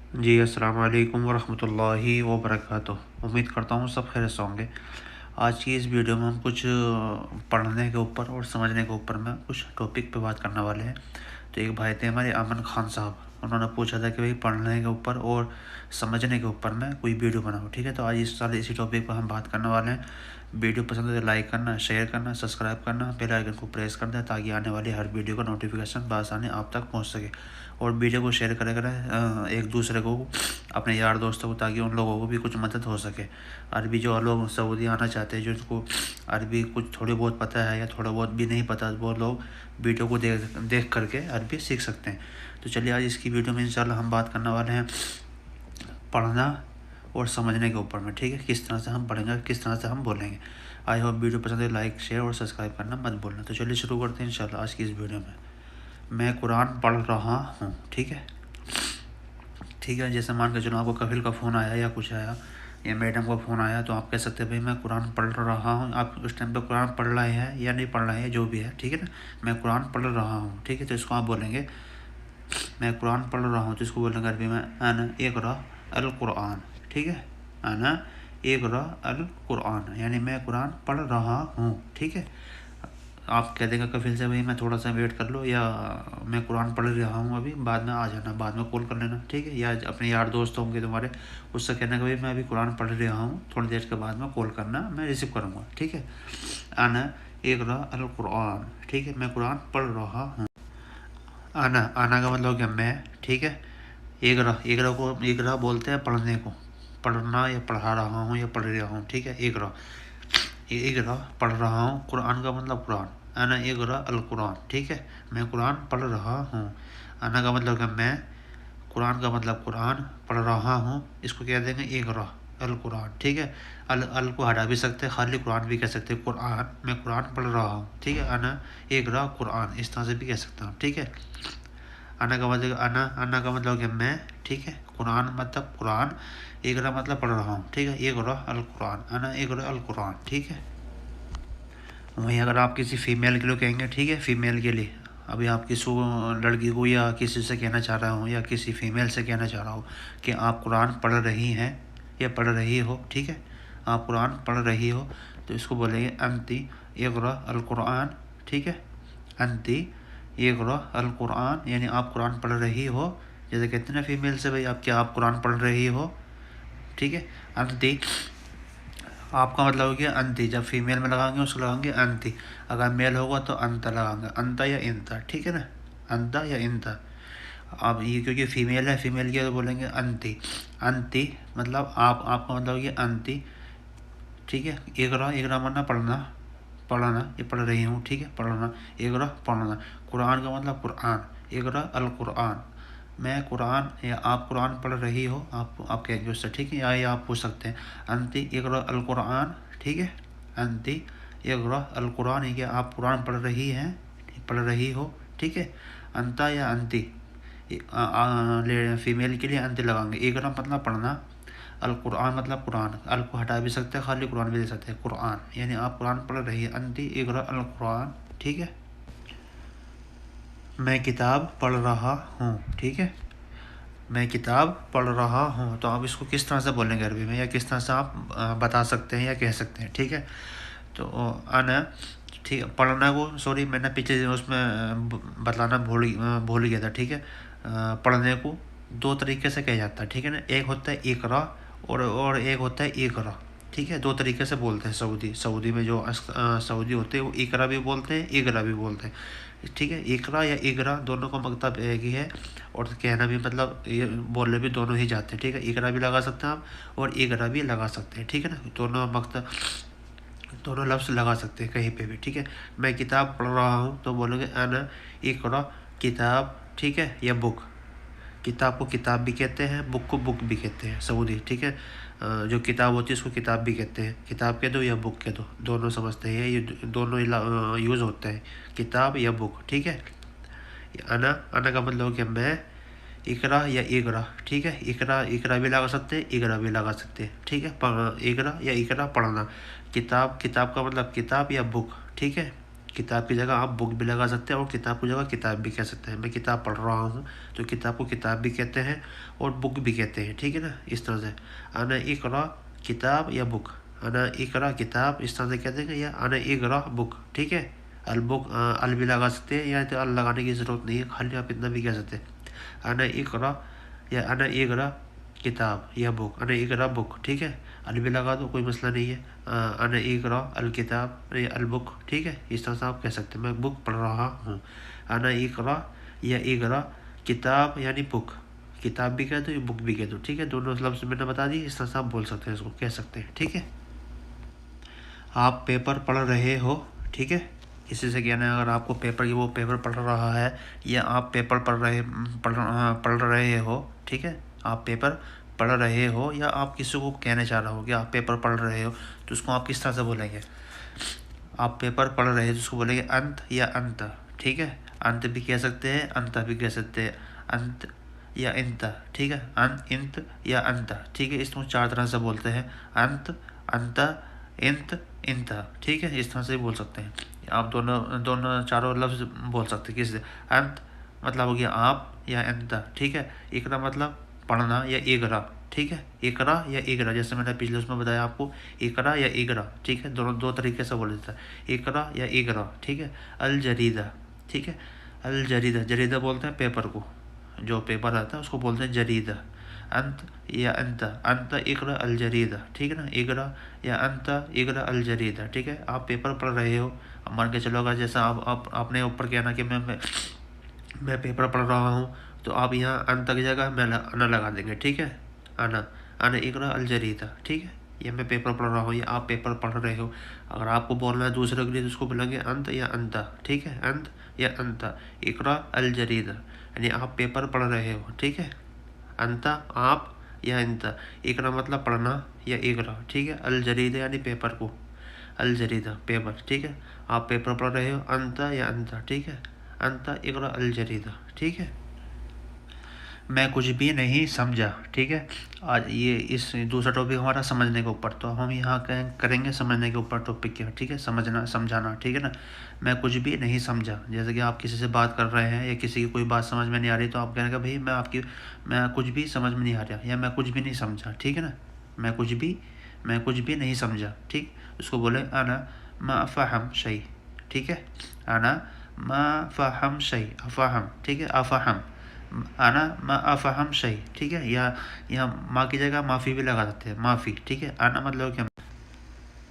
जी, अस्सलाम वालेकुम वरहमतुल्लाहि वबरकातुह। उम्मीद करता हूँ सब खैरियत से होंगे। आज की इस वीडियो में हम कुछ पढ़ने के ऊपर और समझने के ऊपर में कुछ टॉपिक पे बात करने वाले हैं। तो एक भाई थे हमारे अमन खान साहब, उन्होंने पूछा था कि भाई पढ़ने के ऊपर और समझने के ऊपर में कोई वीडियो बनाओ। ठीक है, तो आज इस साल इसी टॉपिक पर हम बात करने वाले हैं। वीडियो पसंद है तो लाइक करना, शेयर करना, सब्सक्राइब करना, बेल आइकन को प्रेस कर दें ताकि आने वाली हर वीडियो का नोटिफिकेशन बआसानी आप तक पहुंच सके। और वीडियो को शेयर करें करें एक दूसरे को, अपने यार दोस्तों को, ताकि उन लोगों को भी कुछ मदद हो सके। अरबी जो लोग सऊदी आना चाहते हैं, जिनको अरबी कुछ थोड़ी बहुत पता है या थोड़ा बहुत भी नहीं पता, वो लोग वीडियो को देख देख करके अरबी सीख सकते हैं। तो चलिए आज इसकी वीडियो में इंशाल्लाह हम बात करने वाले हैं पढ़ना और समझने के ऊपर में। ठीक है, किस तरह से हम पढ़ेंगे, किस तरह से हम बोलेंगे। आई होप वीडियो पसंद है, लाइक शेयर और सब्सक्राइब करना मत भूलना। तो चलिए शुरू करते हैं इंशाल्लाह आज की इस वीडियो में। मैं कुरान पढ़ रहा हूँ। ठीक है, ठीक है, जैसे मान के चलो आपको कफिल का फ़ोन आया या कुछ आया या मैडम का फ़ोन आया, तो आप कह सकते हैं भाई मैं कुरान पढ़ रहा हूँ। आप उस टाइम पे कुरान पढ़ रहे हैं या नहीं पढ़ रहे हैं, जो भी है, ठीक है ना। मैं कुरान पढ़ रहा हूँ, ठीक है, तो इसको आप बोलेंगे मैं कुरान पढ़ रहा हूँ, तो इसको बोलेंगे अरबी में अना इक़रा अल कुरान। ठीक है, अना इक़रा अल कुरान, यानी मैं कुरान पढ़ रहा हूँ। ठीक है, आप कह देंगे कफिल से भाई मैं थोड़ा सा वेट कर लो, या मैं कुरान पढ़ रहा हूँ अभी, बाद में आ जाना, बाद में कॉल कर लेना। ठीक है, या अपने यार दोस्त होंगे तुम्हारे, उससे कहना कि भाई मैं अभी कुरान पढ़ रहा हूँ, थोड़ी देर के बाद में कॉल करना, मैं रिसीव करूँगा। ठीक है, अना इक़रा अल कुरान। ठीक है, मैं कुरान पढ़ रहा हूँ। आना, आना का मतलब हो गया मैं। ठीक है, इक़रा, इक़रा को इक़रा बोलते हैं पढ़ने को, पढ़ना या पढ़ा रहा हूँ या पढ़ रहा हूँ। ठीक है, इक़रा, इक़रा पढ़ रहा हूँ। कुरान का मतलब कुरान, अना इक़रा अल कुरान। ठीक है, मैं कुरान पढ़ रहा हूँ। अना का मतलब क्या मैं, कुरान का मतलब कुरान, पढ़ रहा हूँ, इसको कह देंगे इक़रा अल कुरान। ठीक है, अल को हटा भी सकते हैं, खाली कुरान भी कह सकते हैं। कुरान, मैं कुरान पढ़ रहा हूँ। ठीक है, अना इक़रा कुरान, इस तरह से भी कह सकता हूँ। ठीक है, अना का मतलब अना का मतलब क्या मैं। ठीक है, कुरान मतलब कुरान, इक़रा मतलब पढ़ रहा हूँ। ठीक है, इक़रा अल कुरान, अना इक़रा अल कुरान। ठीक है, वहीं अगर आप किसी फीमेल के लिए कहेंगे, ठीक है, फीमेल के लिए, अभी आप किसी लड़की को या किसी से कहना चाह रहा हूँ या किसी फीमेल से कहना चाह रहा हूँ कि आप कुरान पढ़ रही हैं या पढ़ रही हो। ठीक है, आप कुरान पढ़ रही हो, तो इसको बोलेंगे अंती इक़रा अल कुरान। ठीक है, अंती इक़रा अल कुरान, यानी आप कुरान पढ़ रही हो। जैसे कहते हैं ना फीमेल से, भाई आप क्या आप कुरान पढ़ रही हो। ठीक है, अंती आपका मतलब हो गया अंति, जब फीमेल में लगाएंगे उसको लगाएंगे अंति, अगर मेल होगा तो अंता लगाएंगे, अंता या इंता। ठीक है ना, अंता या इंता। अब ये क्योंकि फीमेल है, फीमेल के तो बोलेंगे अंति। अंति मतलब आप, आपका मतलब हो गया अंति। ठीक है, इक़रा, इक़रा माना पढ़ना, पढ़ना, ये पढ़ रही हूँ। ठीक है, पढ़ना, इक़रा पढ़ना। कुरान का मतलब कुरान, इक़रा अल कुरान, मैं कुरान या आप कुरान पढ़ रही हो, आप कहेंगे उससे। ठीक है, या ये आप पूछ सकते हैं अंति इक़रा अल कुरान। ठीक है, अंति इक़रा अल कुरान, ये क्या आप कुरान पढ़ रही हैं, पढ़ रही हो। ठीक है, अंता या अंति, फीमेल के लिए अंति लगाएंगे। इक़रा मतलब पढ़ना, अल कुरान मतलब कुरान, अल को हटा भी सकते हैं, खाली कुरान भी दे सकते हैं। कुरान यानी आप कुरान पढ़ रही है, अंति इक़रा अल कुरान। ठीक है, मैं किताब पढ़ रहा हूँ। ठीक है, मैं किताब पढ़ रहा हूँ, तो आप इसको किस तरह से बोलेंगे अरबी में, या किस तरह से आप बता सकते हैं या कह सकते हैं। ठीक है, तो अना, ठीक है, पढ़ना को सॉरी मैंने पीछे उसमें बताना भूल गया था। ठीक है, पढ़ने को दो तरीके से कहा जाता है। ठीक है ना, एक होता है इक़रा और एक होता है इक़रा। ठीक है, दो तरीके से बोलते हैं सऊदी में जो सऊदी होते हैं वो इक़रा भी बोलते हैं, इक़रा भी बोलते हैं। ठीक है, इक़रा या इग़रा दोनों का मतलब एक ही है, और कहना भी मतलब ये बोलने भी दोनों ही जाते हैं। ठीक है, इक़रा भी लगा सकते हैं आप और इग़रा भी लगा सकते हैं। ठीक है ना, दोनों मतलब दोनों लफ्ज़ लगा सकते हैं कहीं पे भी। ठीक है, मैं किताब पढ़ रहा हूँ, तो बोलोगे अना इक़रा किताब। ठीक है, या बुक, किताब को किताब भी कहते हैं, बुक को बुक भी कहते हैं सऊदी। ठीक है, जो किताब होती है उसको किताब भी कहते हैं, किताब कह दो या बुक कह दो, दोनों समझते हैं, ये दोनों यूज़ होते हैं, किताब या बुक। ठीक है, अना, अना का मतलब हो गया मैं, इक़रा या इग़रा। ठीक है, इक़रा, इक़रा भी लगा सकते हैं, इग़रा भी लगा सकते हैं। ठीक है, इक़रा या इक़रा पढ़ना, किताब, किताब का मतलब किताब या बुक। ठीक है, किताब की जगह आप बुक भी लगा सकते हैं और किताब की जगह किताब भी कह सकते हैं। मैं किताब पढ़ रहा हूँ तो किताब को किताब भी कहते हैं और बुक भी कहते हैं, ठीक है ना। इस तरह से अना इकरा किताब या बुक, अना इकरा किताब इस तरह से कहते हैं, या अना इकरा बुक, ठीक है। अल बुक अल भी लगा सकते हैं, या तो अल लगाने की ज़रूरत नहीं है, खाली आप इतना भी कह सकते हैं अना इकरा या अना इकरा किताब या बुक, अना इकरा बुक, ठीक है। अल भी लगा दो, कोई मसला नहीं है। अना इकरा अल किताब या अल बुक, ठीक है। इस तरह से आप कह सकते हैं मैं बुक पढ़ रहा हूँ। अना इकरा या इकरा किताब यानी बुक, किताब भी कह दो या बुक भी कह दो, ठीक है। दोनों लफ्ज़ मैंने बता दी, इस तरह से आप बोल सकते हैं, इसको कह सकते हैं, ठीक है। आप पेपर पढ़ रहे हो, ठीक है। इसी से कहना है अगर आपको पेपर वो पेपर पढ़ रहा है या आप पेपर पढ़ रहे हो, ठीक है। आप पेपर पढ़ रहे हो या आप किसी को कहना चाह रहे हो कि आप पेपर पढ़ रहे हो, तो उसको आप किस तरह से बोलेंगे। आप पेपर पढ़ रहे हो तो उसको बोलेंगे अंत या अंत, ठीक है। अंत भी कह सकते हैं, अंत भी कह सकते हैं, अंत या इंत, ठीक है। अंत इंत या अंत, ठीक है। इसको 4 तरह से बोलते हैं, अंत अंत इंत इंत, ठीक है। इस तरह से बोल सकते हैं आप, दोनों दोनों चारों लफ्ज़ बोल सकते हैं किससे। अंत मतलब हो गया आप या अंत, ठीक है। इकरा मतलब पढ़ना या इकरा, ठीक है। इकरा या इकरा, जैसे मैंने पिछले उसमें बताया आपको, इकरा या इकरा, ठीक है। दोनों दो तरीके से बोला जाता है, इकरा या इकरा, ठीक है। अल जरीदा, ठीक है। अल जरीदा, जरीदा बोलते हैं पेपर को, जो पेपर आता है उसको बोलते हैं जरीदा। अंत या अंत इकरा अल जरीदा, ठीक है ना। इकरा या अंत इकरा अल जरीदा, ठीक है। आप पेपर पढ़ रहे हो, मान के चलो अगर जैसा आप अपने ऊपर कहना कि मैं पेपर पढ़ रहा हूँ, तो आप यहाँ अंत की जगह मैं अना लगा देंगे, ठीक है। अना अना इकरा अल जरीदा, ठीक है। ये मैं पेपर पढ़ रहा हूँ या आप पेपर पढ़ रहे हो। अगर आपको बोलना है दूसरे के लिए तो उसको बोलेंगे अंत या अंता, ठीक है। अंत या अंता इकरा अल जरीदा, यानी आप पेपर पढ़ रहे हो, ठीक है। अंता आप या इंता, इकरा मतलब पढ़ना या इकरा, ठीक है। अल जरीदा यानी पेपर को, अल जरीदा पेपर, ठीक है। आप पेपर पढ़ रहे हो, अंता या अंता, ठीक है। अंता इकरा अल जरीदा, ठीक है। मैं कुछ भी नहीं समझा, ठीक है। आज ये इस दूसरा टॉपिक हमारा समझने के ऊपर, तो हम यहाँ करेंगे समझने के ऊपर टॉपिक क्या, ठीक है। समझना समझाना, ठीक है ना। मैं कुछ भी नहीं समझा, जैसे कि आप किसी से बात कर रहे हैं या किसी की कोई बात समझ में नहीं आ रही, तो आप कहेंगे भाई मैं कुछ भी समझ में नहीं आ रहा, या मैं कुछ भी नहीं समझा, ठीक है ना। मैं कुछ भी नहीं समझा, ठीक। उसको बोले अना मा फ़हम शई, ठीक है। अना मा फ़हम शई, अफ़हम, ठीक है। अफ़हम आना मा अफ़हम शई, ठीक है। या यहाँ माँ की जगह माफ़ी भी लगा सकते हैं, माफ़ी, ठीक है। आना मतलब क्या,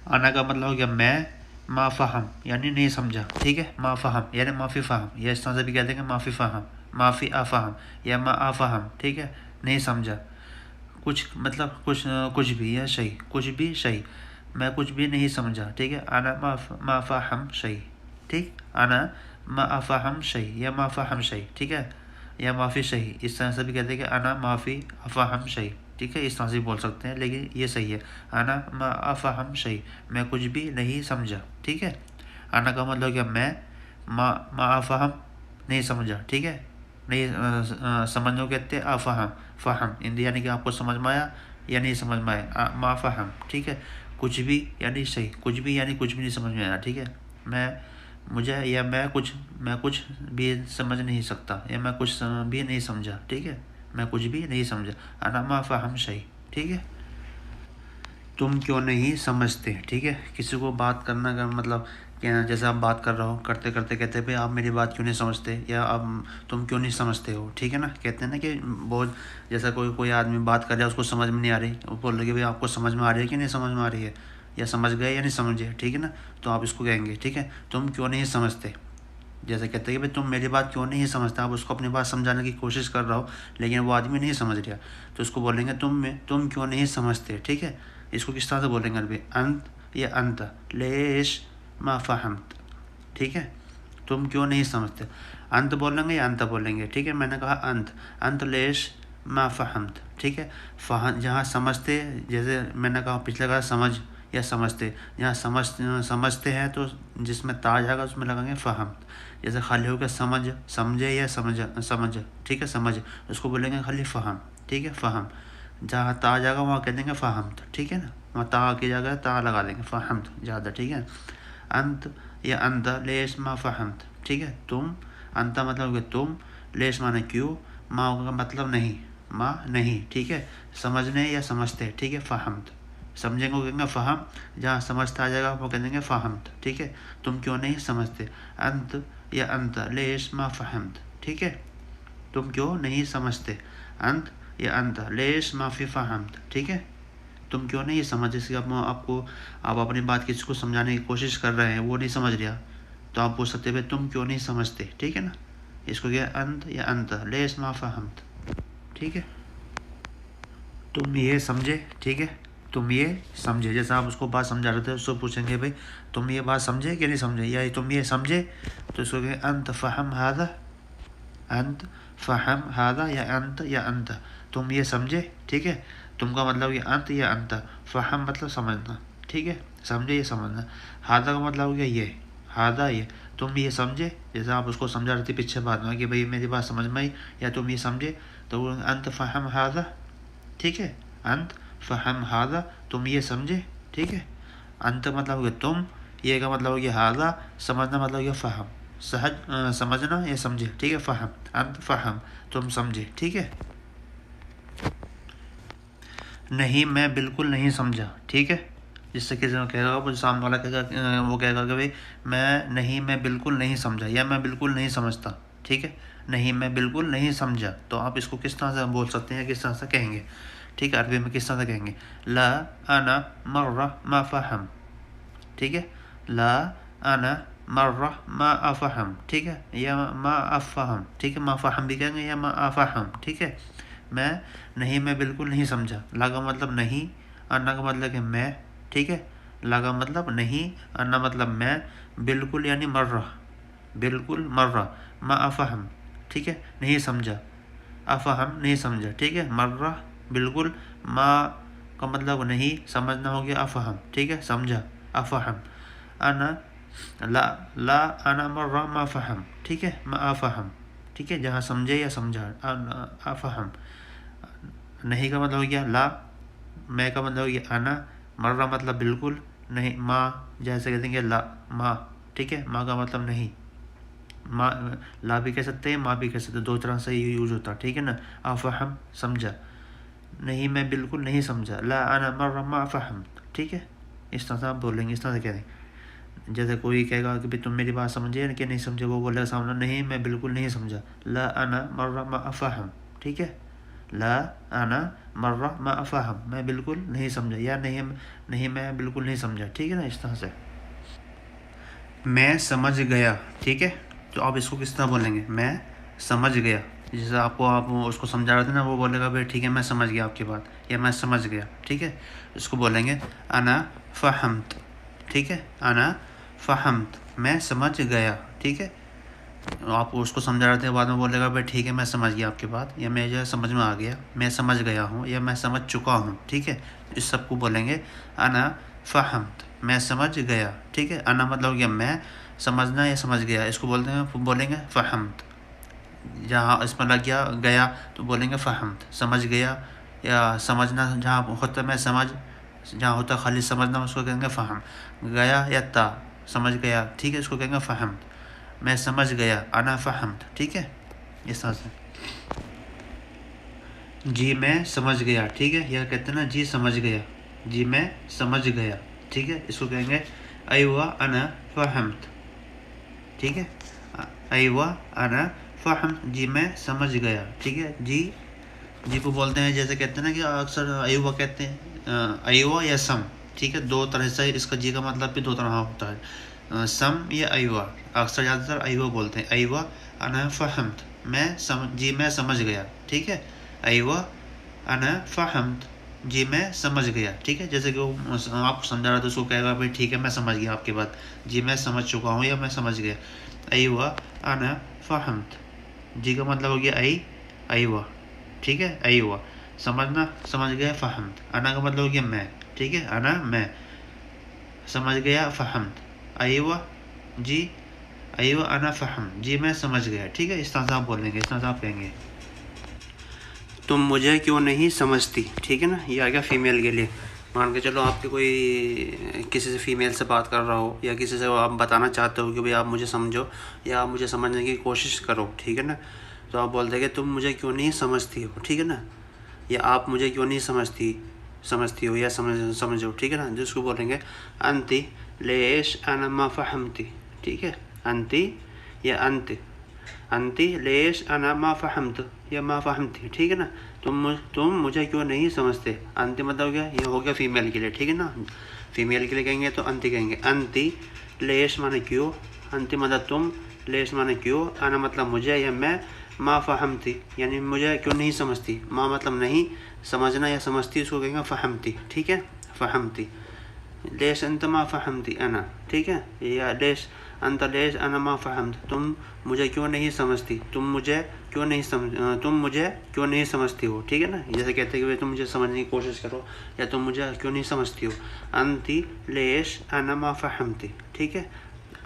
आना का मतलब हो गया मैं, मा फ़हम यानी नहीं समझा, ठीक है। मा फ़हम यानी माफ़ी फ़हम, या इस तरह से भी कहते हैं माफ़ी फ़हम, माफ़ी अफ़हम या मा अफ़हम, ठीक है। नहीं समझा, कुछ मतलब कुछ भी या शई, कुछ भी शई, मैं कुछ भी नहीं समझा, ठीक है। आना मा फ़हम शई, ठीक। आना मा अफ़हम शई या मा फ़हम शई, ठीक है। या माफ़ी सही, इस तरह से भी कहते हैं कि अना माफ़ी अफ़हम शई, ठीक है। इस तरह से बोल सकते हैं, लेकिन ये सही है। अना मा अफ़हम शई, मैं कुछ भी नहीं समझा, ठीक है। अना का मतलब क्या मैं, मा अफ़हम नहीं समझा, ठीक है। नहीं समझो कहते हैं अफ़हम, फ़हम हिंदी यानी कि आपको समझ में आया या नहीं समझ में आया, मा फ़हम, ठीक है। कुछ भी यानी सही, कुछ भी यानी कुछ भी नहीं समझ में आया, ठीक है। मुझे या मैं कुछ भी समझ नहीं सकता, या मैं कुछ भी नहीं समझा, ठीक है। मैं कुछ भी नहीं समझा, अना मा फ़हम शई, ठीक है। तुम क्यों नहीं समझते, ठीक है। किसी को बात करना का मतलब क्या, जैसे आप बात कर रहे हो, करते करते कहते हैं भाई आप मेरी बात क्यों नहीं समझते, या आप तुम क्यों नहीं समझते हो, ठीक है ना। कहते हैं ना कि बहुत, जैसा कोई आदमी बात कर रहा है उसको समझ में नहीं आ रही, वो बोल रहे कि भाई आपको समझ में आ रही है कि नहीं समझ में आ रही है, या समझ गए या नहीं समझे, ठीक है ना। तो आप इसको कहेंगे, ठीक है, तुम क्यों नहीं समझते। जैसे कहते हैं कि भाई तुम मेरी बात क्यों नहीं समझते, आप उसको अपनी बात समझाने की कोशिश कर रहा हो लेकिन वो आदमी नहीं समझ रहा, तो उसको बोलेंगे तुम क्यों नहीं समझते, ठीक है। इसको किस तरह से बोलेंगे अभी, अंत या अंत, लेश मा फ़हमत, ठीक है। तुम क्यों नहीं समझते, अंत बोलेंगे या अंत बोलेंगे, ठीक है। मैंने कहा अंत, अंत लेश मा फ़हमत, ठीक है। जहाँ समझते, जैसे मैंने कहा पिछले कहा समझ या समझते, जहाँ समझते हैं तो जिसमें ता जाएगा उसमें लगाएंगे फ़हम। जैसे खाली हो गया समझे या समझ, ठीक है। समझ उसको बोलेंगे खाली फ़हम, ठीक है। फ़हम, जहाँ ता आ जाएगा वहाँ कह देंगे फ़हम, ठीक है ना। वहाँ ता की जगह ता लगा देंगे, फ़हम ज़्यादा, ठीक है। अंत या अंत लेश मा फ़हम्त, ठीक है। तुम, अंत मतलब कि तुम, लेश माने क्यों, मा का मतलब नहीं, माँ नहीं, ठीक है। समझने या समझते, ठीक है। फ़हम्त, समझेंगे वो कहेंगे फ़हम, जहाँ समझता आ जाएगा वो कह देंगे फ़हम्त, ठीक है। तुम क्यों नहीं समझते, अंत या अंत लेश मा फ़हम्त, ठीक है। तुम क्यों नहीं समझते, अंत या अंत लेश माफ़ी फ़हम्त, ठीक है। तुम क्यों नहीं समझ, जैसे आपको आप अपनी बात किसी को समझाने की कोशिश कर रहे हैं, वो नहीं समझ रहा, तो आप पूछ सकते हैं तुम क्यों नहीं समझते, ठीक है ना। इसको क्या अंत या अंत लेश मा फ़हम्त, ठीक है। तुम ये समझे, ठीक है। तुम ये समझे, जैसे आप उसको बात समझा रहे थे, उसको पूछेंगे भाई तुम ये बात समझे कि नहीं समझे, या तुम ये समझे, तो इसको कहें अंत फ़हम हादा, अंत फ़हम हादा, या अंत, तुम ये समझे, ठीक है। तुम का मतलब ये अंत या अंत, फ़हम मतलब समझना, ठीक है। समझे ये समझना, हादा का मतलब हो गया ये, हादा ये, तुम ये समझे, जैसे आप उसको समझा रहे थे पीछे बात में कि भाई मेरी बात समझ में आई, या तुम ये समझे, तो अंत फ़हम हादा, ठीक है। अंत फ़हम हादा, तुम ये समझे, ठीक है। अंत मतलब हो गया तुम, ये का मतलब हो गया हादा, समझना मतलब हो गया फ़हम, सहज समझना या समझे, ठीक है। फ़हम, अंत फ़हम, तुम समझे, ठीक है। नहीं मैं बिल्कुल नहीं समझा, ठीक है। जिससे किसी को कहेगा, वो सामने वाला कहेगा, वो कहेगा कि भाई मैं बिल्कुल नहीं समझा, या मैं बिल्कुल नहीं समझता, ठीक है। नहीं मैं बिल्कुल नहीं समझा, तो आप इसको किस तरह से बोल सकते हैं, किस तरह से कहेंगे, ठीक है। अरबी में किस तरह से कहेंगे, ला अना मर्रा मा फ़हम, ठीक है। ला अना मर्रा मा अफ़हम, ठीक है, या मा अफ़हम, ठीक है। मा फ़हम भी कहेंगे या मा अफ़हम, ठीक है। मैं बिल्कुल नहीं समझा, ला का मतलब नहीं, अन्ना का मतलब कि मैं, ठीक है। ला का मतलब नहीं, अन्ना मतलब मैं, बिल्कुल यानी मर्रा, बिल्कुल मर्रा, मा अफ़हम, ठीक है, नहीं समझा, अफ़हम नहीं समझा, ठीक है। मर्रा बिल्कुल, मा का मतलब नहीं, समझना हो गया अफ़हम, ठीक है, समझा, अफ़हम। अना ला अना मर्रा मा फ़हम, ठीक है, मा अफ़हम, ठीक है, जहाँ समझे या समझा, अफ़हम। नहीं का मतलब हो गया ला, मैं का मतलब हो गया अना, मर्रा मतलब बिल्कुल, नहीं माँ, जैसे कहते हैं ला माँ, ठीक है। माँ का मतलब नहीं, माँ ला भी कह सकते हैं, माँ भी कह सकते हैं, दो तरह से यूज होता है, ठीक है ना। अफ़हम समझा, नहीं मैं बिल्कुल नहीं समझा, ला अना मर्रा मा फ़हम, ठीक है। इस तरह से आप बोलेंगे, इस तरह से कह दें। जैसे कोई कहेगा कि भाई तुम मेरी बात समझे कि नहीं समझे, वो बोलेगा सामने नहीं मैं बिल्कुल नहीं समझा, ला अना मर्रा मा फ़हम, ठीक है। ला अना मर्रा मा फ़हम, मैं बिल्कुल नहीं समझा, या नहीं मैं बिल्कुल नहीं समझा, ठीक है ना। इस तरह से मैं समझ गया, ठीक है। तो आप इसको किस तरह बोलेंगे, मैं समझ गया, जैसे आप उसको समझा रहे थे ना, वो बोलेगा भाई ठीक है मैं समझ गया आपकी बात, या मैं समझ गया, ठीक है। इसको बोलेंगे अना फ़हम्त, ठीक है। अना फ़हम्त, मैं समझ गया, ठीक है। आप उसको समझा रहे थे, बाद में बोलेगा भाई ठीक है मैं समझ गया आपकी बात, या मैं जो है समझ में आ गया, मैं समझ गया हूँ, या मैं समझ चुका हूँ, ठीक है। इस सबको बोलेंगे अना फ़हम्त, मैं समझ गया, ठीक है। अना मतलब हो गया मैं, समझना या समझ गया, इसको बोलते हैं बोलेंगे फ़हम्त। जहाँ इसमें लग गया तो बोलेंगे फ़हम्त, समझ गया, या समझना जहाँ होता मैं समझ, जहाँ होता खाली समझना, उसको कहेंगे फ़हम। गया या ता, समझ गया, ठीक है, इसको कहेंगे फ़हम्त। मैं समझ गया, अना फ़हम्त, ठीक है। इस तरह से जी मैं समझ गया, ठीक है, यह कहते हैं ना जी समझ गया, जी मैं समझ गया, ठीक है। इसको कहेंगे अयवा अना फ़हम्त, ठीक है। अयवा अना फ़हम्त, जी मैं समझ गया, ठीक है। जी को बोलते हैं, जैसे कहते हैं ना कि अक्सर अयवा कहते हैं, अयवा या सम, ठीक है। दो तरह से इसका जी का मतलब भी दो तरह होता है, सम या अयवा। अक्सर ज़्यादातर अयवा बोलते हैं, अयवा अना फ़हम्त, जी मैं समझ गया, ठीक है। अयवा अना फ़हम्त, जी मैं समझ गया, ठीक है। जैसे कि वो आपको समझा रहा था, उसको कहेगा भाई ठीक है मैं समझ गया आपकी बात, जी मैं समझ चुका हूँ, या मैं समझ गया। अयवा अना फ़हम्त, जी का मतलब हो गया अयवा, ठीक है। अयवा समझना, समझ गया, फ़हम्त। अना का मतलब हो गया मैं, ठीक है। अना मैं समझ गया, फ़हम्त। अयवा जी, अयवा अना फ़हम, जी मैं समझ गया, ठीक है। इस तरह से आप बोलेंगे, इस तरह से आप कहेंगे तुम मुझे क्यों नहीं समझती, ठीक है ना। ये आ गया फीमेल के लिए, मान के चलो आपके कोई किसी से फीमेल से बात कर रहा हो, या किसी से आप बताना चाहते हो कि भाई आप मुझे समझो या आप मुझे समझने की कोशिश करो, ठीक है ना। तो आप बोलते हैं कि तुम मुझे क्यों नहीं समझती हो, ठीक है ना, या आप मुझे क्यों नहीं समझती हो या समझो, ठीक है ना। जिसको बोलेंगे अंती लेश अना मा फहमती, ठीक है। अंती या अंती लेश अना मा फहमत या मा फहमती, ठीक है ना। तुम मुझे क्यों नहीं समझते। अंति मतलब क्या, ये हो गया फीमेल के लिए, ठीक है ना। फीमेल के लिए कहेंगे तो अंति कहेंगे। अंति लेश माने क्यों, अंति मतलब तुम, लेश माने क्यों, अना मतलब मुझे या मैं, मा फहमती यानी मुझे क्यों नहीं समझती। मा मतलब नहीं, समझना या समझती उसको कहेंगे फहमती, ठीक है। फहमती लेश अंत मा फहमती अना, ठीक है। या लेश अंत लेश अना मा फहमत, तुम मुझे क्यों नहीं समझती, तुम मुझे क्यों नहीं समझती हो, ठीक है ना। जैसे कहते हैं कि तुम मुझे समझने की कोशिश करो या तुम मुझे क्यों नहीं समझती हो। अंती लेश अना मा फहमती, ठीक है।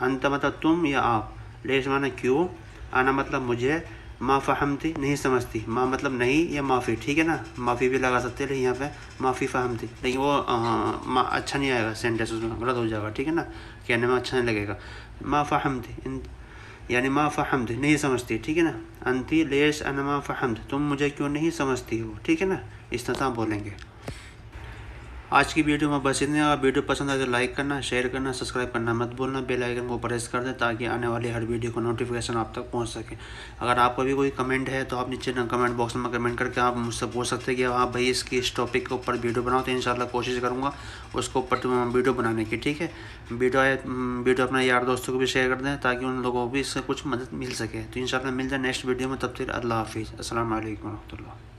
अंत मतलब तुम या आप, लेश माना क्यों, अना मतलब मुझे, मा फहमती नहीं समझती, मा मतलब नहीं या माफ़ी, ठीक है ना। माफ़ी भी लगा सकते हैं, लेकिन यहाँ पे माफ़ी फहमती, लेकिन वो अच्छा नहीं आएगा, सेंटेंस उसमें गलत हो जाएगा, ठीक है ना, कहने में अच्छा नहीं लगेगा। मा फहमती यानी मा फहमती नहीं समझती, ठीक है ना। अंती लेश अना मा फहमत, तुम मुझे क्यों नहीं समझती हो, ठीक है ना। इस तरह आप बोलेंगे। आज की वीडियो में बस इतने। अगर वीडियो पसंद आए तो लाइक करना, शेयर करना, सब्सक्राइब करना मत भूलना। बेल आइकन को प्रेस कर दें ताकि आने वाली हर वीडियो को नोटिफिकेशन आप तक पहुंच सके। अगर आपका भी कोई कमेंट है तो आप नीचे कमेंट बॉक्स में कमेंट करके आप मुझसे पूछ सकते हैं कि आप भाई इस टॉपिक के ऊपर वीडियो बनाओ, तो इंशाल्लाह कोशिश करूँगा उसके ऊपर वीडियो बनाने की, ठीक है। वीडियो अपने यार दोस्तों को भी शेयर कर दें ताकि उन लोगों को भी इससे कुछ मदद मिल सके। तो इंशाल्लाह मिल जाए नेक्स्ट वीडियो में, तब तक अल्लाह हाफिज़, अस्सलाम वालेकुम रहमतुल्लाह।